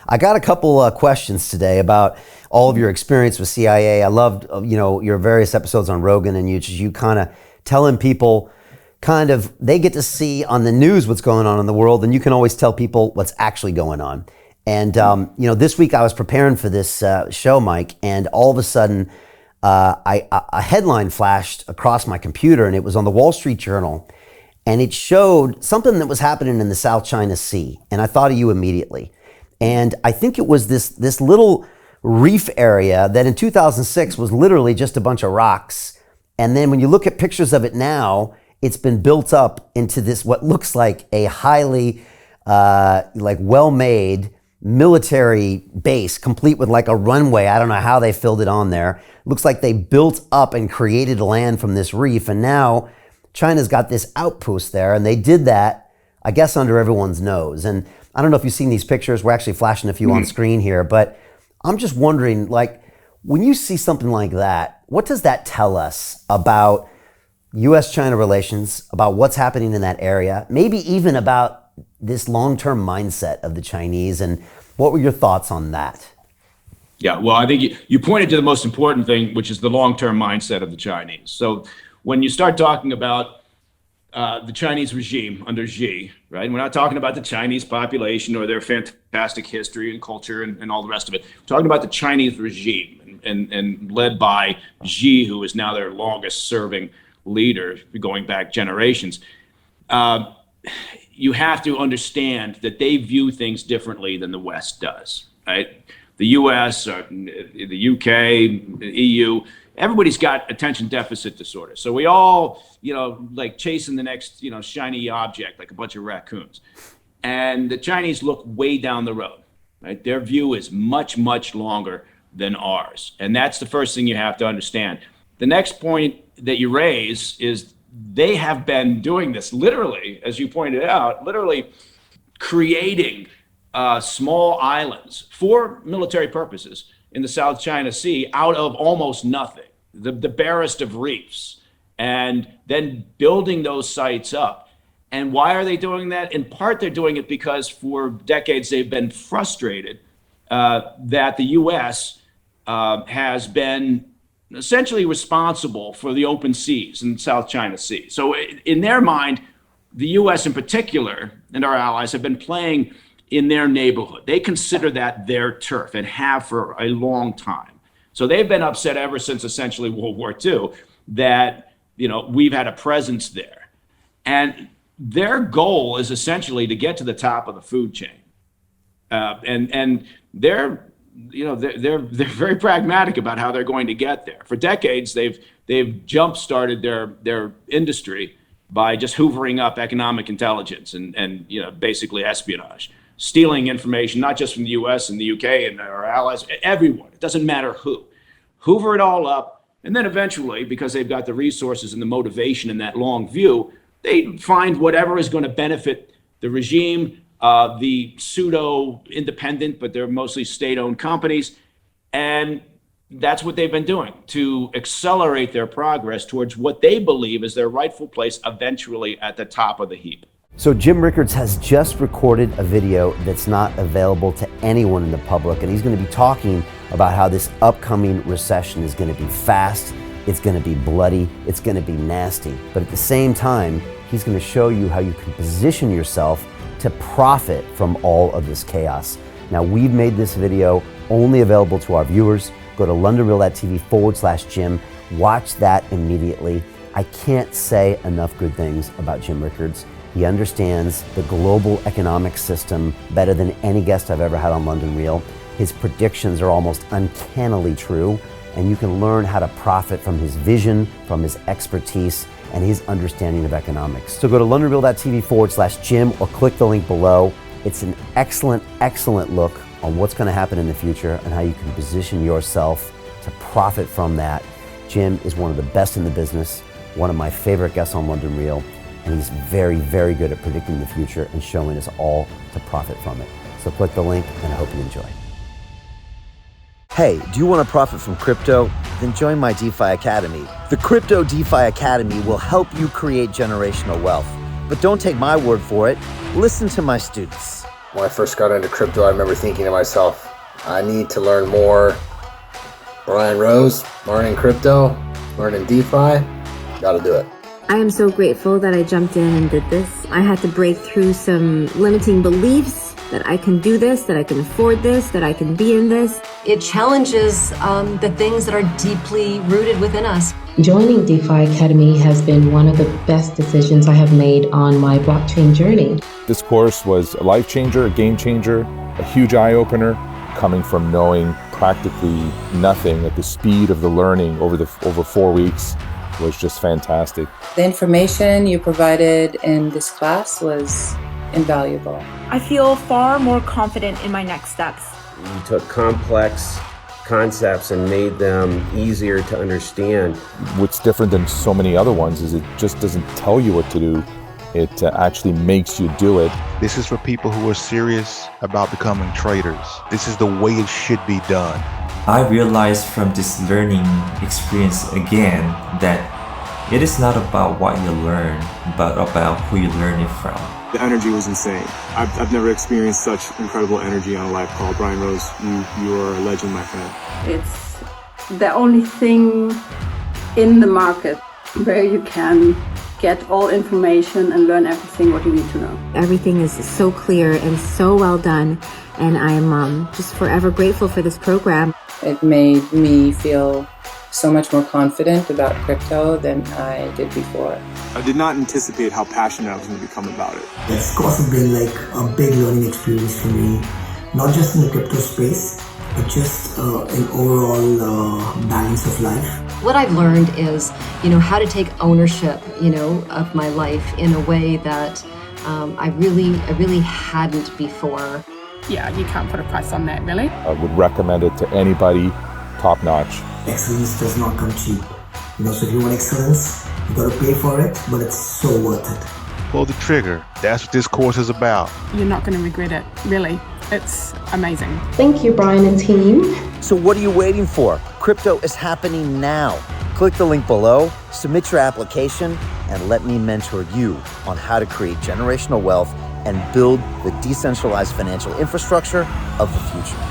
I got a couple questions today about all of your experience with CIA. I loved, your various episodes on Rogan and you kind of telling people they get to see on the news what's going on in the world, and you can always tell people what's actually going on. And, this week I was preparing for this show, Mike, and all of a sudden a headline flashed across my computer, and it was on the Wall Street Journal, and it showed something that was happening in the South China Sea. And I thought of you immediately. And I think it was this little reef area that in 2006 was literally just a bunch of rocks. And then when you look at pictures of it now, it's been built up into this, what looks like a highly well-made military base, complete with like a runway. I don't know how they filled it on there. Looks like they built up and created land from this reef. And now China's got this outpost there, and they did that, I guess, under everyone's nose. And I don't know if you've seen these pictures. We're actually flashing a few on screen here, but I'm just wondering, when you see something like that, what does that tell us about U.S.-China relations, about what's happening in that area, maybe even about this long-term mindset of the Chinese, and what were your thoughts on that? Yeah, well, I think you pointed to the most important thing, which is the long-term mindset of the Chinese. So when you start talking about the Chinese regime under Xi, right? We're not talking about the Chinese population or their fantastic history and culture and all the rest of it. We're talking about the Chinese regime and led by Xi, who is now their longest serving leader going back generations. You have to understand that they view things differently than the West does, right? The US, the UK, the EU, everybody's got attention deficit disorder. So we all, like chasing the next, shiny object, like a bunch of raccoons. And the Chinese look way down the road, right? Their view is much, much longer than ours. And that's the first thing you have to understand. The next point that you raise is they have been doing this literally, as you pointed out, literally creating small islands for military purposes in the South China Sea out of almost nothing, the barest of reefs, and then building those sites up. And why are they doing that? In part, they're doing it because for decades they've been frustrated that the U.S. Has been essentially responsible for the open seas in the South China Sea. So in their mind, the U.S. in particular and our allies have been playing in their neighborhood. They consider that their turf and have for a long time. So they've been upset ever since essentially World War II that, we've had a presence there. And their goal is essentially to get to the top of the food chain. And they're very pragmatic about how they're going to get there. For decades, they've jump-started their industry by just hoovering up economic intelligence and basically espionage, stealing information, not just from the US and the UK and our allies, everyone. It doesn't matter who. Hoover it all up, and then eventually, because they've got the resources and the motivation and that long view, they find whatever is going to benefit the regime, the pseudo-independent, but they're mostly state-owned companies. And that's what they've been doing to accelerate their progress towards what they believe is their rightful place eventually at the top of the heap. So Jim Rickards has just recorded a video that's not available to anyone in the public, and he's going to be talking about how this upcoming recession is going to be fast, it's going to be bloody, it's going to be nasty. But at the same time, he's going to show you how you can position yourself to profit from all of this chaos. Now, we've made this video only available to our viewers. Go to londonreal.tv/Jim. Watch that immediately. I can't say enough good things about Jim Rickards. He understands the global economic system better than any guest I've ever had on London Real. His predictions are almost uncannily true, and you can learn how to profit from his vision, from his expertise, and his understanding of economics. So go to londonreal.tv/Jim or click the link below. It's an excellent, excellent look on what's going to happen in the future and how you can position yourself to profit from that. Jim is one of the best in the business, one of my favorite guests on London Real, and he's very, very good at predicting the future and showing us all to profit from it. So click the link, and I hope you enjoy. Hey, do you want to profit from crypto? Then join my DeFi Academy. The Crypto DeFi Academy will help you create generational wealth. But don't take my word for it. Listen to my students. When I first got into crypto, I remember thinking to myself, I need to learn more. Brian Rose, learning crypto, learning DeFi, gotta do it. I am so grateful that I jumped in and did this. I had to break through some limiting beliefs that I can do this, that I can afford this, that I can be in this. It challenges the things that are deeply rooted within us. Joining DeFi Academy has been one of the best decisions I have made on my blockchain journey. This course was a life changer, a game changer, a huge eye-opener, coming from knowing practically nothing at the speed of the learning over 4 weeks was just fantastic. The information you provided in this class was invaluable. I feel far more confident in my next steps. You took complex concepts and made them easier to understand. What's different than so many other ones is it just doesn't tell you what to do. It actually makes you do it. This is for people who are serious about becoming traders. This is the way it should be done. I realized from this learning experience again that it is not about what you learn, but about who you learn it from. The energy was insane. I've never experienced such incredible energy on a live call. Brian Rose, you are a legend, my friend. It's the only thing in the market where you can get all information and learn everything what you need to know. Everything is so clear and so well done, and I'm just forever grateful for this program. It made me feel so much more confident about crypto than I did before. I did not anticipate how passionate I was going to become about it. It's also been like a big learning experience for me, not just in the crypto space, but just in overall balance of life. What I've learned is, how to take ownership, of my life in a way that I really hadn't before. Yeah, you can't put a price on that, really. I would recommend it to anybody, top notch. Excellence does not come cheap. So if you want excellence, you gotta pay for it, but it's so worth it. Pull the trigger. That's what this course is about. You're not going to regret it, really. It's amazing. Thank you, Brian and team. So what are you waiting for? Crypto is happening now. Click the link below, submit your application, and let me mentor you on how to create generational wealth and build the decentralized financial infrastructure of the future.